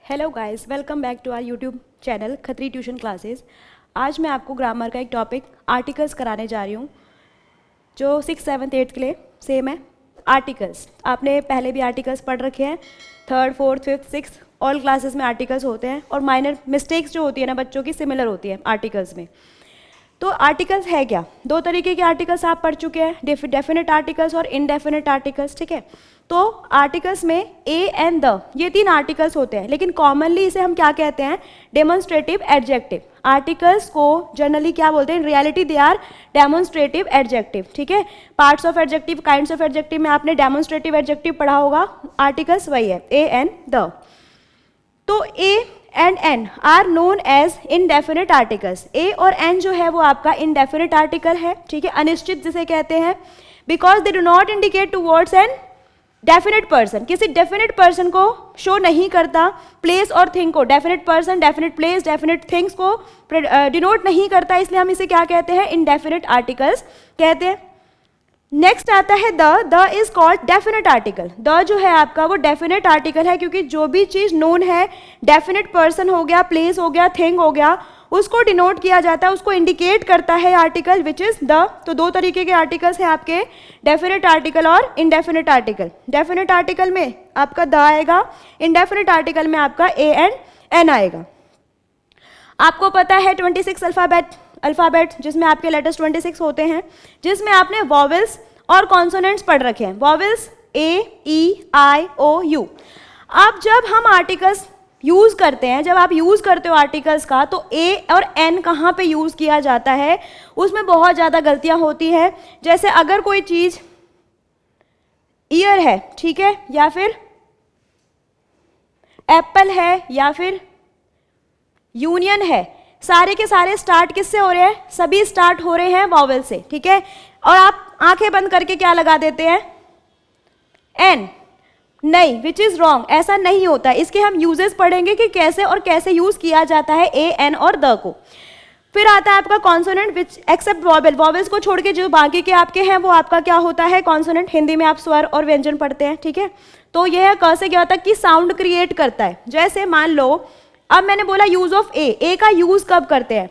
Hello guys, welcome back to our YouTube channel Khatri tuition classes. आज मैं आपको grammar का एक टॉपिक आर्टिकल्स कराने जा रही हूँ जो 6, 7, 8 के लिए सेम है। आर्टिकल्स आपने पहले भी आर्टिकल्स पढ़ रखे हैं, 3rd, 4th, 5th, 6th all classes में आर्टिकल्स होते हैं और माइनर मिस्टेक्स जो होती है ना बच्चों की सिमिलर होती है आर्टिकल्स में। तो आर्टिकल्स है क्या? दो तरीके के आर्टिकल्स आप पढ़ चुके हैं, डेफिनेट आर्टिकल्स और इनडेफिनेट आर्टिकल्स, ठीक है। तो आर्टिकल्स में ए एंड द ये 3 आर्टिकल्स होते हैं, लेकिन कॉमनली इसे हम क्या कहते हैं? Demonstrative adjective. आर्टिकल्स को जनरली क्या बोलते हैं? In reality they are demonstrative adjective, ठीक है। Parts of adjective, kinds of adjective में आपने डेमोन्स्ट्रेटिव एडजेक्टिव पढ़ा होगा। आर्टिकल्स वही है, ए एंड द। तो a and an are known as indefinite articles. A और एन जो है वो आपका इनडेफिनेट आर्टिकल है, ठीक है, अनिश्चित जिसे कहते हैं, because they do not indicate towards an definite person. किसी डेफिनेट पर्सन को शो नहीं करता, प्लेस और थिंग को, definite person, definite place, definite things को डिनोट नहीं करता, इसलिए हम इसे क्या कहते हैं? इनडेफिनेट आर्टिकल्स कहते हैं। नेक्स्ट आता है the is called definite article. The जो है आपका वो डेफिनेट आर्टिकल है, क्योंकि जो भी चीज नोन है, डेफिनेट पर्सन हो गया, प्लेस हो गया, थिंग हो गया, उसको डिनोट किया जाता है, उसको इंडिकेट करता है आर्टिकल विच इज द। तो दो तरीके के आर्टिकल्स हैं आपके, डेफिनेट आर्टिकल और इनडेफिनेट आर्टिकल। डेफिनेट आर्टिकल में आपका द आएगा, इनडेफिनेट आर्टिकल में आपका ए एंड एन आएगा। आपको पता है 26 अल्फ़ाबेट जिसमें आपके लेटर्स 26 होते हैं, जिसमें आपने वॉवेल्स और कॉन्सोनेंट्स पढ़ रखे हैं। Vowels A, E, I, O, U. अब जब हम आर्टिकल्स यूज करते हैं, जब आप यूज करते हो आर्टिकल्स का, तो ए और एन कहाँ पे यूज किया जाता है, उसमें बहुत ज़्यादा गलतियाँ होती हैं। जैसे अगर कोई चीज़ ईयर है, ठीक है, या फिर एप्पल है, या फिर यूनियन है, सारे के सारे स्टार्ट किससे हो रहे हैं? सभी स्टार्ट हो रहे हैं वॉवेल से, ठीक है। और आप आंखें बंद करके क्या लगा देते हैं? एन। नहीं, विच इज रॉन्ग, ऐसा नहीं होता। इसके हम यूजेस पढ़ेंगे कि कैसे और कैसे यूज किया जाता है ए, एन और द को। फिर आता है आपका consonant which except vowel. Vowels को छोड़ के जो बाकी के आपके हैं वो आपका क्या होता है? कॉन्सोनेंट। हिंदी में आप स्वर और व्यंजन पढ़ते हैं, ठीक है। तो यह क से क्या होता है कि साउंड क्रिएट करता है। जैसे मान लो अब मैंने बोला यूज ऑफ ए का यूज कब करते हैं?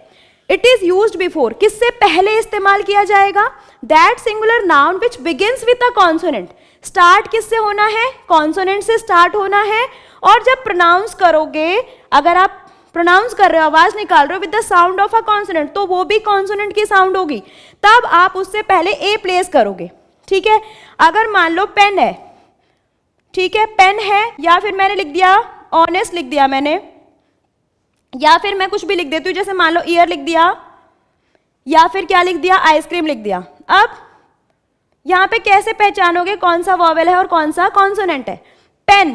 इट इज यूज्ड बिफोर, किससे पहले इस्तेमाल किया जाएगा? That singular noun which begins with a consonant. Start किससे होना है? कॉन्सोनेंट से स्टार्ट होना है। और जब प्रोनाउंस करोगे, अगर आप प्रोनाउंस कर रहे हो, आवाज निकाल रहे हो with the sound of a consonant, तो वो भी कॉन्सोनेंट की साउंड होगी, तब आप उससे पहले ए प्लेस करोगे, ठीक है। अगर मान लो पेन है, ठीक है, पेन है, या फिर मैंने लिख दिया ऑनेस्ट लिख दिया मैंने, या फिर मैं कुछ भी लिख देती हूँ, जैसे मान लो ईयर लिख दिया, या फिर क्या लिख दिया? आइसक्रीम लिख दिया। अब यहां पे कैसे पहचानोगे कौन सा वॉवेल है और कौन सा कॉन्सोनेंट है? Pen,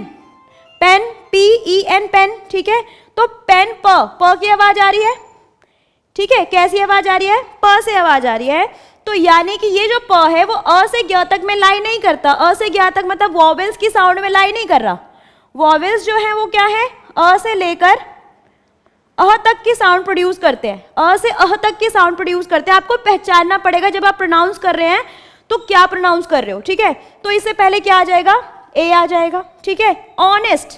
pen, P E N, pen, ठीक है। तो पेन, प की आवाज आ रही है, ठीक है। कैसी आवाज आ रही है? प से आवाज आ रही है। तो यानी कि ये जो प है वो अ से ज्ञ तक में लाई नहीं करता। अ से ज्ञ तक मतलब वॉवेल्स की साउंड में लाई नहीं कर रहा। वॉवेल्स जो है वो क्या है? अ से लेकर अह तक की साउंड प्रोड्यूस करते हैं। अ से अह तक की साउंड प्रोड्यूस करते हैं। आपको पहचानना पड़ेगा जब आप प्रोनाउंस कर रहे हैं तो क्या प्रोनाउंस कर रहे हो, ठीक है। तो इससे पहले क्या आ जाएगा? ए आ जाएगा, ठीक है। Honest,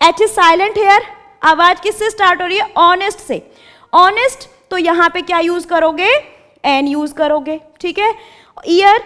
H is silent here, आवाज किससे स्टार्ट हो रही है? ऑनेस्ट से। ऑनेस्ट, तो यहां पे क्या यूज करोगे? एन यूज करोगे, ठीक है। ईयर,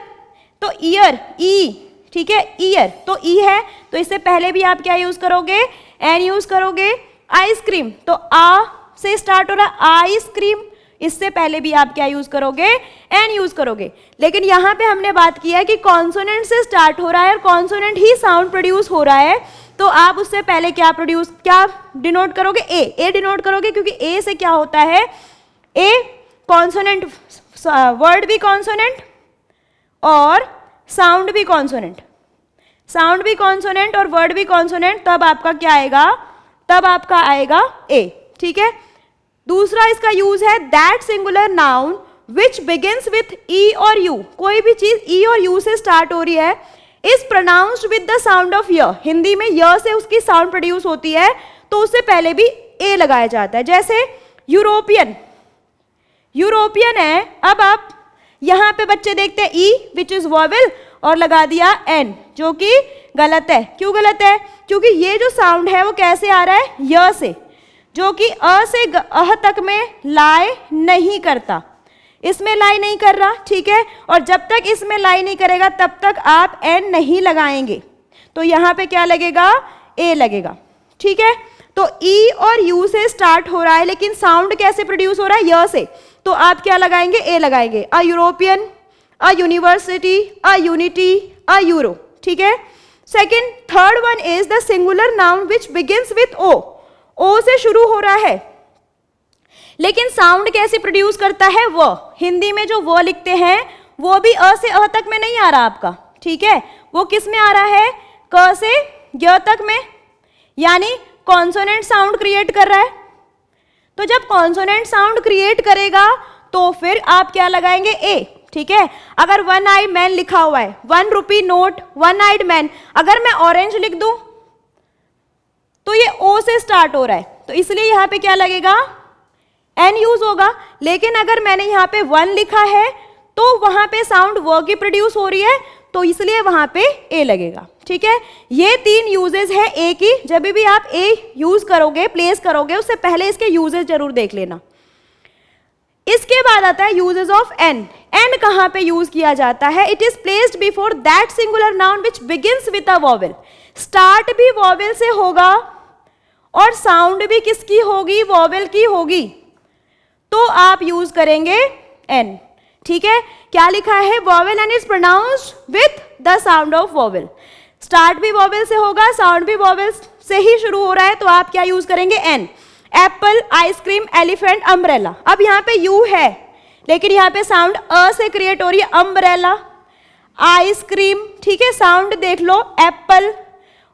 तो ईयर, ई, ठीक है, ईयर, तो ई है, तो इससे पहले भी आप क्या यूज करोगे? एन यूज करोगे। आइसक्रीम, तो आ से स्टार्ट हो रहा है, आइसक्रीम, इससे पहले भी आप क्या यूज करोगे? एन यूज करोगे। लेकिन यहां पे हमने बात की है कि कॉन्सोनेंट से स्टार्ट हो रहा है और कॉन्सोनेंट ही साउंड प्रोड्यूस हो रहा है, तो आप उससे पहले क्या डिनोट करोगे? ए डिनोट करोगे, क्योंकि ए से क्या होता है? ए कॉन्सोनेंट, वर्ड भी कॉन्सोनेंट और साउंड भी कॉन्सोनेंट, साउंड भी कॉन्सोनेंट और वर्ड भी कॉन्सोनेंट, तब आपका क्या आएगा? तब आपका आएगा ए, ठीक है। दूसरा इसका यूज है that singular noun which begins with E और यू। कोई भी चीज ई और यू से स्टार्ट हो रही है, is pronounced with the sound of य। हिंदी में य से उसकी साउंड प्रोड्यूस होती है, तो उससे पहले भी ए लगाया जाता है। जैसे यूरोपियन, यूरोपियन है, अब आप यहां पे बच्चे देखते हैं ई विच इज वॉवेल, और लगा दिया एन, जो कि गलत है। क्यों गलत है? क्योंकि ये जो साउंड है वो कैसे आ रहा है? य से, जो कि अ से अह तक में लाई नहीं करता, इसमें लाई नहीं कर रहा, ठीक है। और जब तक इसमें लाई नहीं करेगा तब तक आप एन नहीं लगाएंगे, तो यहां पे क्या लगेगा? ए लगेगा, ठीक है। तो ई और यू से स्टार्ट हो रहा है, लेकिन साउंड कैसे प्रोड्यूस हो रहा है? य से, तो आप क्या लगाएंगे? ए लगाएंगे। A European, a university, a unity, a euro, ठीक है। Second, third one is the singular noun which begins with O. O से शुरू हो रहा है, लेकिन साउंड कैसे प्रोड्यूस करता है? व। हिंदी में जो व लिखते हैं वो भी अ से अ तक में नहीं आ रहा आपका, ठीक है। वो किस में आ रहा है? क से य तक में, यानी कॉन्सोनेंट साउंड क्रिएट कर रहा है। तो जब कॉन्सोनेंट साउंड क्रिएट करेगा तो फिर आप क्या लगाएंगे? ए, ठीक है। अगर वन आइड मैन लिखा हुआ है, 1 rupee note, one eyed man, अगर मैं ऑरेंज लिख दूं तो ये ओ से स्टार्ट हो रहा है, तो इसलिए यहां पे क्या लगेगा? एन यूज होगा। लेकिन अगर मैंने यहाँ पे 1 लिखा है तो वहां पे साउंड व की प्रोड्यूस हो रही है, तो इसलिए वहां पे ए लगेगा, ठीक है। ये 3 यूजेस है ए की। जब भी आप ए यूज करोगे, प्लेस करोगे, उससे पहले इसके यूजेस जरूर देख लेना। इसके बाद आता है यूजेस ऑफ एन। एन कहां पे यूज किया जाता है? It is placed before that singular noun which begins with a vowel. Start भी वॉवेल से होगा और साउंड भी किसकी होगी? वॉवेल की होगी, तो आप यूज करेंगे एन, ठीक है। क्या लिखा है? Vowel and is pronounced with the sound of vowel. Start भी वॉवेल से होगा, साउंड भी वॉवेल से ही शुरू हो रहा है, तो आप क्या यूज करेंगे? An. Apple, ice cream, elephant, umbrella. अब यहाँ पे यू है, लेकिन यहाँ पे साउंड अ से क्रिएट हो रही है। अम्ब्रेला, आइसक्रीम, ठीक है, साउंड देख लो, एप्पल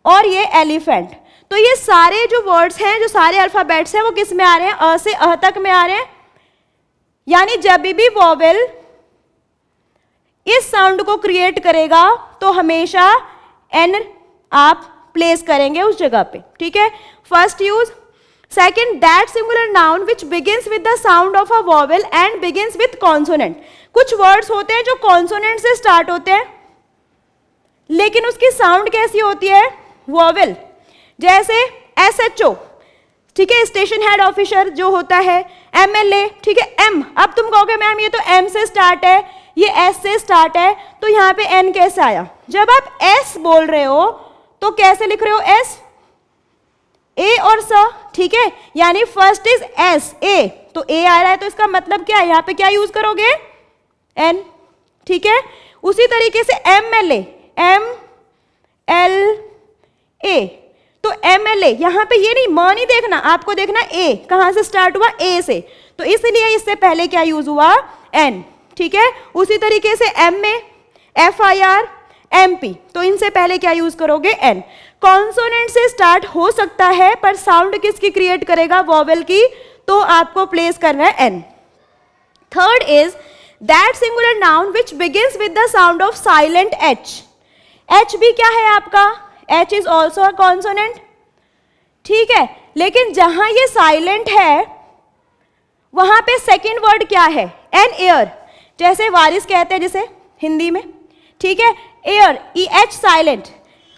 और ये एलिफेंट। तो ये सारे जो वर्ड्स हैं, जो सारे अल्फाबेट्स हैं, वो किस में आ रहे हैं? अ से अह तक में आ रहे हैं। यानी जब भी वॉवेल इस साउंड को क्रिएट करेगा तो हमेशा एन आप प्लेस करेंगे उस जगह पे, ठीक है। First use. Second, that singular noun which begins with the sound of a vowel and begins with consonant. कुछ वर्ड्स होते हैं जो कॉन्सोनेंट से स्टार्ट होते हैं, लेकिन उसकी साउंड कैसी होती है? वॉवेल। जैसे SHO, ठीक है, स्टेशन हेड ऑफिसर जो होता है, MLA, ठीक है, M। अब तुम कहोगे मैम ये तो M से स्टार्ट है, ये S से स्टार्ट है, तो यहाँ पे N कैसे आया? जब आप S बोल रहे हो तो कैसे लिख रहे हो? S, A और स, ठीक है, यानी फर्स्ट इज S, A, तो A आ रहा है, तो इसका मतलब क्या है? यहाँ पे क्या यूज करोगे? N, ठीक है। उसी तरीके से MLA, MLA, तो MLA यहां पे ये नहीं, म नहीं देखना, आपको देखना ए, कहां से स्टार्ट हुआ? ए से, तो इसलिए इससे पहले क्या यूज हुआ? एन, ठीक है। उसी तरीके से MA, FIR, MP, तो इनसे पहले क्या यूज करोगे? एन। कॉन्सोनेंट से स्टार्ट हो सकता है, पर साउंड किसकी क्रिएट करेगा? वॉवेल की, तो आपको प्लेस करना है an. Third is that singular noun which begins with the sound of silent H. H भी क्या है आपका? H is also a consonant, ठीक है, लेकिन जहां ये साइलेंट है वहां पे सेकेंड वर्ड क्या है? An air. जैसे वारिस कहते हैं जिसे हिंदी में, ठीक है, air, EH silent,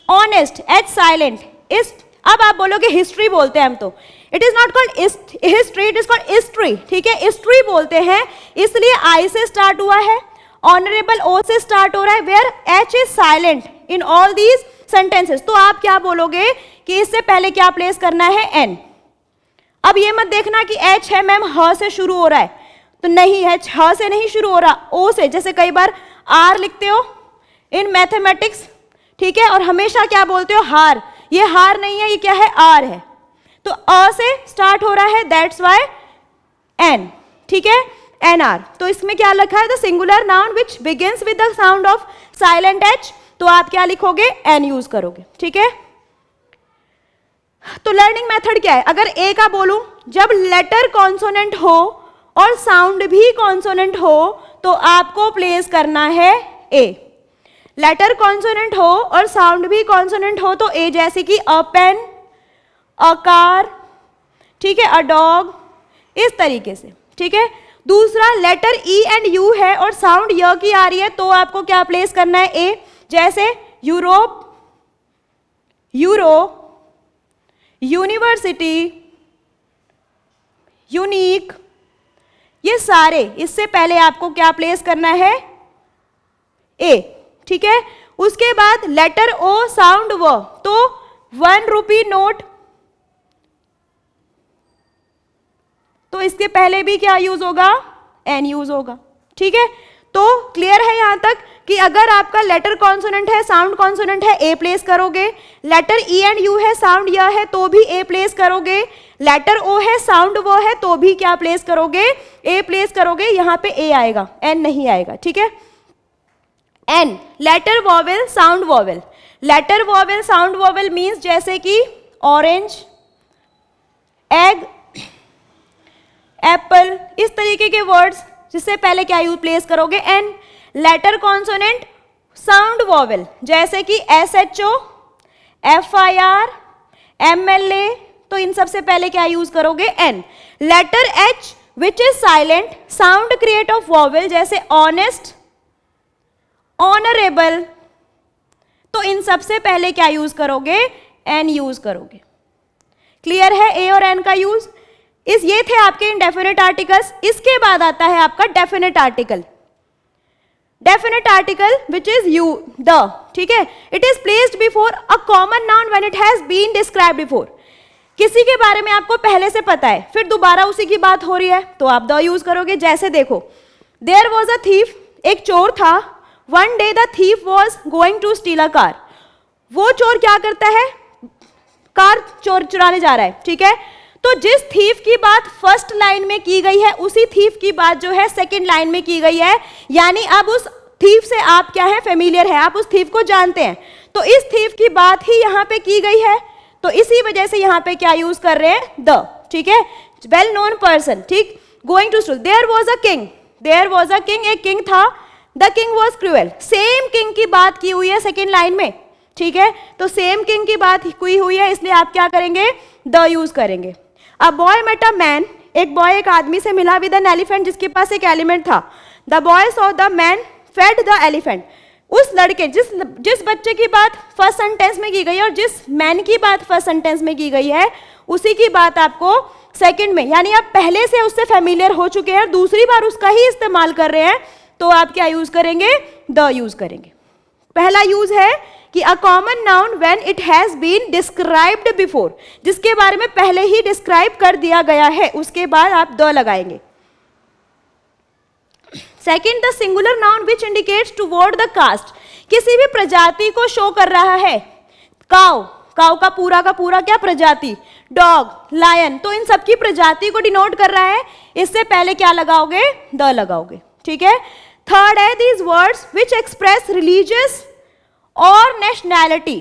honest, H silent, इस। अब आप बोलोगे हिस्ट्री बोलते हैं हम, तो it is not called history, it is called history, ठीक है, हिस्ट्री बोलते हैं, इसलिए I से स्टार्ट हुआ है। ऑनरेबल O से स्टार्ट हो रहा है, where H is silent in all these sentences. तो आप क्या बोलोगे कि इससे पहले क्या प्लेस करना है? एन। अब ये मत देखना कि H है मैम ह से शुरू हो रहा है, तो नहीं, H ह से नहीं शुरू हो रहा, O से। जैसे कई बार R लिखते हो इन मैथमेटिक्स, ठीक है, और हमेशा क्या बोलते हो? हार। ये हार नहीं है, ये क्या है? R है, तो अ से स्टार्ट हो रहा है, दैट्स वाई एन, ठीक है, NR। तो इसमें क्या लिखा है? The singular noun which begins with the sound of silent H, तो आप क्या लिखोगे? एन यूज करोगे, ठीक है। तो लर्निंग मेथड क्या है? अगर ए का बोलूं, जब लेटर कॉन्सोनेंट हो और साउंड भी कॉन्सोनेंट हो तो आपको प्लेस करना है ए। लेटर कॉन्सोनेंट हो और साउंड भी कॉन्सोनेंट हो तो ए, जैसे कि अ पेन, अ कार, ठीक है, अ डॉग, इस तरीके से, ठीक है। दूसरा, लेटर ई एंड यू है और साउंड य की आ रही है, तो आपको क्या प्लेस करना है? ए। जैसे यूरोप, यूरो, यूनिवर्सिटी, यूनिक, ये सारे, इससे पहले आपको क्या प्लेस करना है? ए, ठीक है। उसके बाद लेटर ओ साउंड व, तो 1 रुपी नोट, तो इसके पहले भी क्या यूज होगा? एन यूज होगा, ठीक है। तो क्लियर है यहां तक कि अगर आपका लेटर कॉन्सोनेंट है, साउंड कॉन्सोनेंट है, ए प्लेस करोगे, लेटर ई एंड यू है, साउंड य है, तो भी ए प्लेस करोगे, लेटर ओ है, साउंड वो है, तो भी क्या प्लेस करोगे? ए प्लेस करोगे। यहां पे ए आएगा, एन नहीं आएगा, ठीक है। An, letter vowel sound vowel. Letter vowel sound vowel means जैसे कि ऑरेंज, एग, एप्पल, इस तरीके के वर्ड्स, जिससे पहले क्या यूज प्लेस करोगे? An. Letter consonant sound vowel जैसे कि SHO, FIR, MLA, तो इन सबसे पहले क्या यूज करोगे? An. Letter H which is silent sound create of vowel जैसे ऑनेस्ट, ऑनरेबल, तो इन सबसे पहले क्या यूज करोगे? एन यूज करोगे। क्लियर है ए और एन का यूज? ये थे आपके इंडेफिनिट आर्टिकल्स। इसके बाद आता है आपका definite article. Definite article which is you, the, ठीक है। It is placed before a common noun when it has been described before. किसी के बारे में आपको पहले से पता है, फिर दोबारा उसी की बात हो रही है, तो आप द यूज करोगे। जैसे देखो, देयर वॉज अ थीफ, एक चोर था। One day the thief was going to steal a car. वो चोर क्या करता है? कार चुराने जा रहा है, ठीक है। तो जिस थीफ की बात फर्स्ट लाइन में की गई है, उसी थीफ की बात जो है सेकंड लाइन में की गई है। यानी अब उस थीफ से आप क्या है? फेमिलियर है, आप उस थीफ को जानते हैं। तो इस थीफ की बात ही यहां पे की गई है, तो इसी वजह से यहां पे क्या यूज कर रहे हैं? द, ठीक है। वेल नोन पर्सन, ठीक। Going to steal, there was a king, there was a king, एक किंग था। The king was cruel, same king की बात की हुई है सेकेंड लाइन में, ठीक है। तो सेम किंग की बात की हुई है, इसलिए आप क्या करेंगे? द यूज करेंगे। A boy met a man, एक बॉय एक आदमी से मिला विद एन एलिफेंट, जिसके पास एक एलिफेंट था। The boy saw the man fed the elephant. उस लड़के, जिस बच्चे की बात फर्स्ट सेंटेंस में की गई है और जिस मैन की बात फर्स्ट सेंटेंस में की गई है, उसी की बात आपको सेकंड में, यानी आप पहले से उससे फेमिलियर हो चुके हैं, दूसरी बार उसका ही इस्तेमाल कर रहे हैं, तो आप क्या यूज करेंगे? द यूज करेंगे। पहला यूज है कि a common noun when it has been described before, जिसके बारे में पहले ही डिस्क्राइब कर दिया गया है, उसके बाद आप द लगाएंगे। Second, the singular noun which indicates toward the caste, किसी भी प्रजाति को शो कर रहा है। काउ, काउ का पूरा क्या? प्रजाति। डॉग, लायन, तो इन सबकी प्रजाति को डिनोट कर रहा है, इससे पहले क्या लगाओगे? द लगाओगे, ठीक है। थर्ड है these words which express religious और नेशनैलिटी।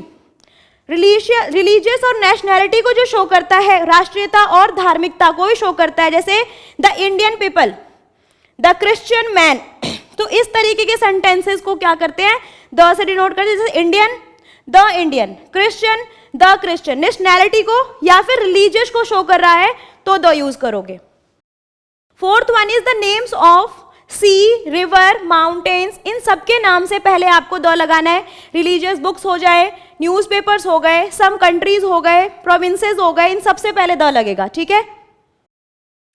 रिलीजियस और नेशनैलिटी को जो शो करता है, राष्ट्रीयता और धार्मिकता को ही शो करता है, जैसे the Indian people, the Christian man. तो इस तरीके के सेंटेंसेस को क्या करते हैं? द से डिनोट करते हैं, जैसे Indian, the Indian, Christian, the Christian. Nationality को या फिर रिलीजियस को शो कर रहा है, तो द यूज करोगे। Fourth one is the names of sea, river, mountains, इन सबके नाम से पहले आपको द लगाना है। रिलीजियस बुक्स हो जाए, न्यूज़पेपर्स हो गए, सम कंट्रीज हो गए, प्रोविंसेस हो गए, इन सबसे पहले द लगेगा, ठीक है।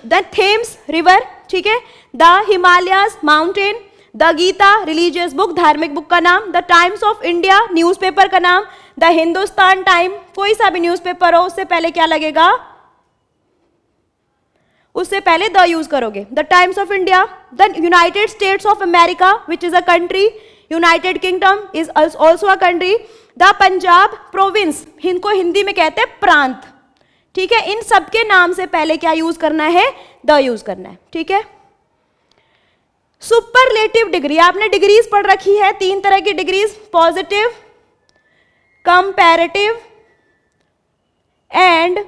द थेम्स, रिवर, ठीक है। The Himalayas, mountain. The Gita, religious book, धार्मिक बुक का नाम। The Times of India, newspaper का नाम। द हिंदुस्तान टाइम, कोई सा भी न्यूज़पेपर हो, उससे पहले क्या लगेगा? उससे पहले द यूज करोगे। The Times of India. The United states of America which is a country. United kingdom is also a country. The Punjab province, इनको हिंदी में कहते हैं प्रांत, ठीक है। इन सबके नाम से पहले क्या यूज करना है? द यूज करना है, ठीक है। सुपरलेटिव डिग्री, आपने डिग्रीज पढ़ रखी है, 3 तरह की degrees, positive, comparative and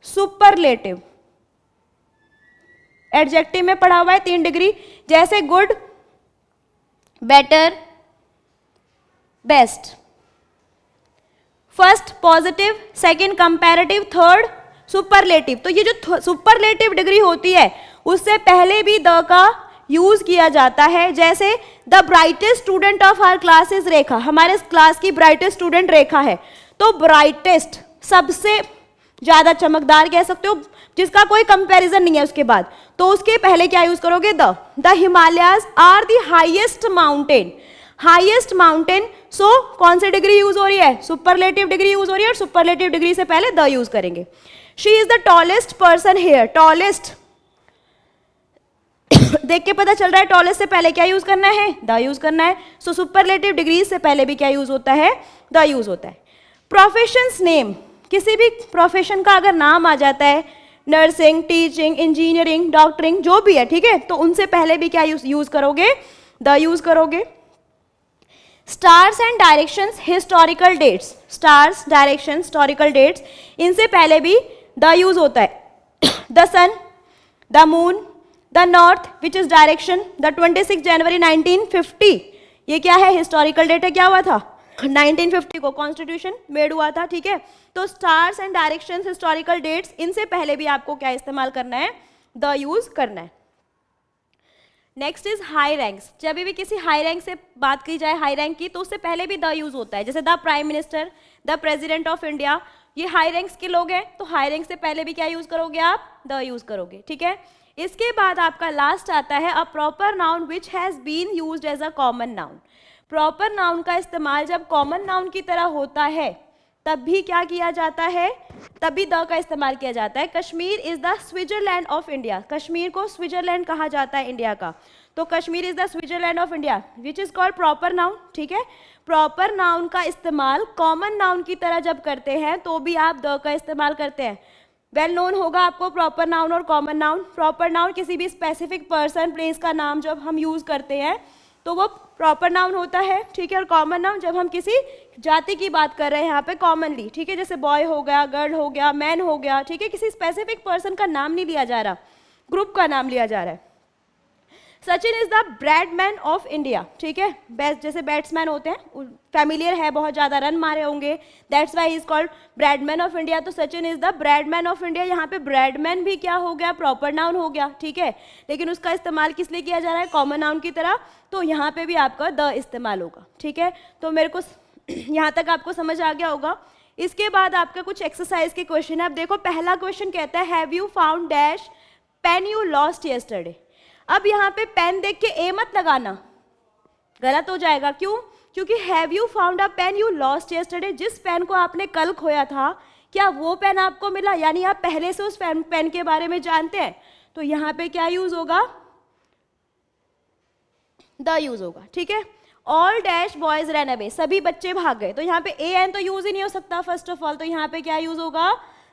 superlative. Adjective में पढ़ा हुआ है 3 डिग्री, जैसे good, better, best. First positive, second comparative, third superlative. तो ये जो सुपरलेटिव डिग्री होती है, उससे पहले भी द का यूज किया जाता है। जैसे the brightest student of our class is Rekha, हमारे क्लास की ब्राइटेस्ट स्टूडेंट रेखा है, तो ब्राइटेस्ट सबसे ज्यादा चमकदार कह सकते हो, जिसका कोई कंपैरिजन नहीं है उसके बाद, तो उसके पहले क्या यूज करोगे? The Himalayas are the highest mountain, highest mountain, so कौन सी डिग्री यूज हो रही है? सुपरलेटिव डिग्री यूज हो रही है, और सुपरलेटिव डिग्री से पहले द यूज करेंगे। She is the tallest person here, tallest देख के पता चल रहा है टॉलेस्ट से पहले क्या यूज करना है? द यूज करना है। सो सुपरलेटिव डिग्री से पहले भी क्या यूज होता है? द यूज होता है। प्रोफेशंस नेम, किसी भी प्रोफेशन का अगर नाम आ जाता है, नर्सिंग, टीचिंग, इंजीनियरिंग, डॉक्टरिंग, जो भी है, ठीक है, तो उनसे पहले भी क्या यूज करोगे? द यूज करोगे। Stars and directions, historical dates, stars, direction, historical dates, इनसे पहले भी द यूज होता है। The sun, the moon, the north which is direction, the 26 January 1950, ये क्या है? हिस्टोरिकल डेट है। क्या हुआ था? 1950 को कॉन्स्टिट्यूशन मेड हुआ था, ठीक है। तो stars and directions, historical dates, इनसे पहले भी आपको क्या इस्तेमाल करना है? द यूज करना है। नेक्स्ट इज हाई रैंक्स, जब भी किसी हाई रैंक से बात की जाए, हाई रैंक की, तो उससे पहले भी द यूज होता है। जैसे the prime minister, the president of India, ये हाई रैंक्स के लोग हैं, तो हाई रैंक से पहले भी क्या यूज करोगे आप? द यूज करोगे, ठीक है। इसके बाद आपका लास्ट आता है a proper noun which has been used as a common noun. Proper noun का इस्तेमाल जब कॉमन नाउन की तरह होता है तब भी क्या किया जाता है? तभी द का इस्तेमाल किया जाता है। Kashmir is the Switzerland of India, Kashmir को स्विट्जरलैंड कहा जाता है इंडिया का, तो Kashmir is the Switzerland of India which is called proper noun, ठीक है। प्रॉपर नाउन का इस्तेमाल कॉमन नाउन की तरह जब करते हैं तो भी आप द का इस्तेमाल करते हैं। वेल नोन होगा आपको प्रॉपर नाउन और कॉमन नाउन। प्रॉपर नाउन किसी भी स्पेसिफिक पर्सन, प्लेस का नाम जब हम यूज करते हैं तो वो प्रॉपर नाउन होता है, ठीक है। और कॉमन नाउन जब हम किसी जाति की बात कर रहे हैं यहाँ पे कॉमनली, ठीक है, जैसे बॉय हो गया, गर्ल हो गया, मैन हो गया, ठीक है, किसी स्पेसिफिक पर्सन का नाम नहीं लिया जा रहा, ग्रुप का नाम लिया जा रहा है। Sachin is the Bradman of India, ठीक है, बेस्ट जैसे बैट्समैन होते हैं, फैमिलियर है, बहुत ज़्यादा रन मारे होंगे, that's why is called Bradman of India. तो Sachin is the Bradman of India, यहाँ पे ब्रैडमैन भी क्या हो गया? प्रॉपर नाउन हो गया, ठीक है, लेकिन उसका इस्तेमाल किस लिए किया जा रहा है? कॉमन नाउन की तरह, तो यहाँ पे भी आपका द इस्तेमाल होगा, ठीक है। तो मेरे को यहाँ तक आपको समझ आ गया होगा। इसके बाद आपका कुछ एक्सरसाइज के क्वेश्चन है। अब देखो पहला क्वेश्चन कहता है have you found dash pen you lost yesterday. अब यहाँ पे पेन देख के ए मत लगाना, गलत हो जाएगा। क्यों? क्योंकि have you found a pen you lost yesterday, जिस पेन को आपने कल खोया था क्या वो पेन आपको मिला? यानी आप पहले से उस पेन के बारे में जानते हैं, तो यहाँ पे क्या यूज होगा? द यूज होगा, ठीक है। All dash boys run away, सभी बच्चे भाग गए, तो यहाँ पे ए एन तो यूज ही नहीं हो सकता फर्स्ट ऑफ ऑल, तो यहाँ पे क्या यूज होगा?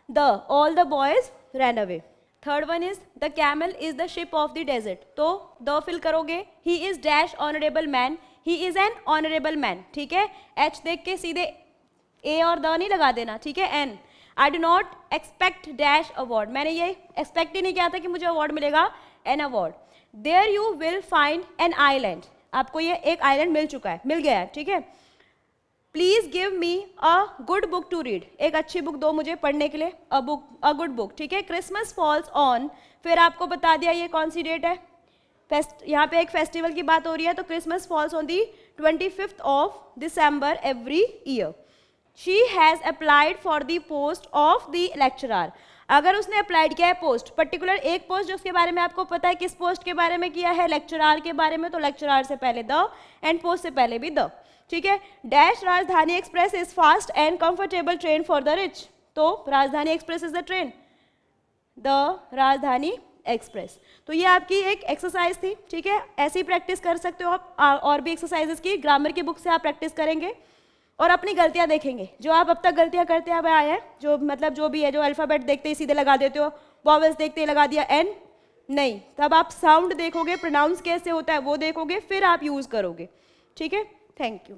The, all the boys run away. Third one is the camel is the ship of the desert, तो द फिल करोगे। He is dash honourable man, he is an honourable man, ठीक है। H देख के सीधे ए और the नहीं लगा देना, ठीक है। An I do not expect dash award, मैंने ये एक्सपेक्ट ही नहीं किया था कि मुझे अवार्ड मिलेगा, an award. There you will find an island, आपको ये एक आइलैंड मिल चुका है, मिल गया है, ठीक है। Please give me a good book to read, एक अच्छी बुक दो मुझे पढ़ने के लिए, अ गुड बुक, ठीक है। क्रिसमस फॉल्स ऑन, फिर आपको बता दिया ये कौन सी डेट है, यहाँ पे एक फेस्टिवल की बात हो रही है, तो Christmas falls on the 25th of December every year. She has applied for the post of the lecturer, अगर उसने अप्लाइड किया है पोस्ट, पर्टिकुलर एक पोस्ट जो उसके बारे में आपको पता है किस पोस्ट के बारे में किया है, लेक्चरर के बारे में, तो लेक्चरर से पहले द एंड पोस्ट से पहले भी द, ठीक है। डैश राजधानी express is fast and comfortable train for the rich, तो राजधानी express is the train, the राजधानी एक्सप्रेस। तो ये आपकी एक एक्सरसाइज थी, ठीक है। ऐसी प्रैक्टिस कर सकते हो आप, और भी एक्सरसाइजेस की ग्रामर की बुक से आप प्रैक्टिस करेंगे और अपनी गलतियां देखेंगे, जो आप अब तक गलतियां करते हुए आए हैं, जो मतलब जो भी है, जो अल्फ़ाबेट देखते ही सीधे लगा देते हो, वॉवेल्स देखते ही लगा दिया एन, नहीं, तब आप साउंड देखोगे, प्रोनाउंस कैसे होता है वो देखोगे, फिर आप यूज़ करोगे, ठीक है। Thank you.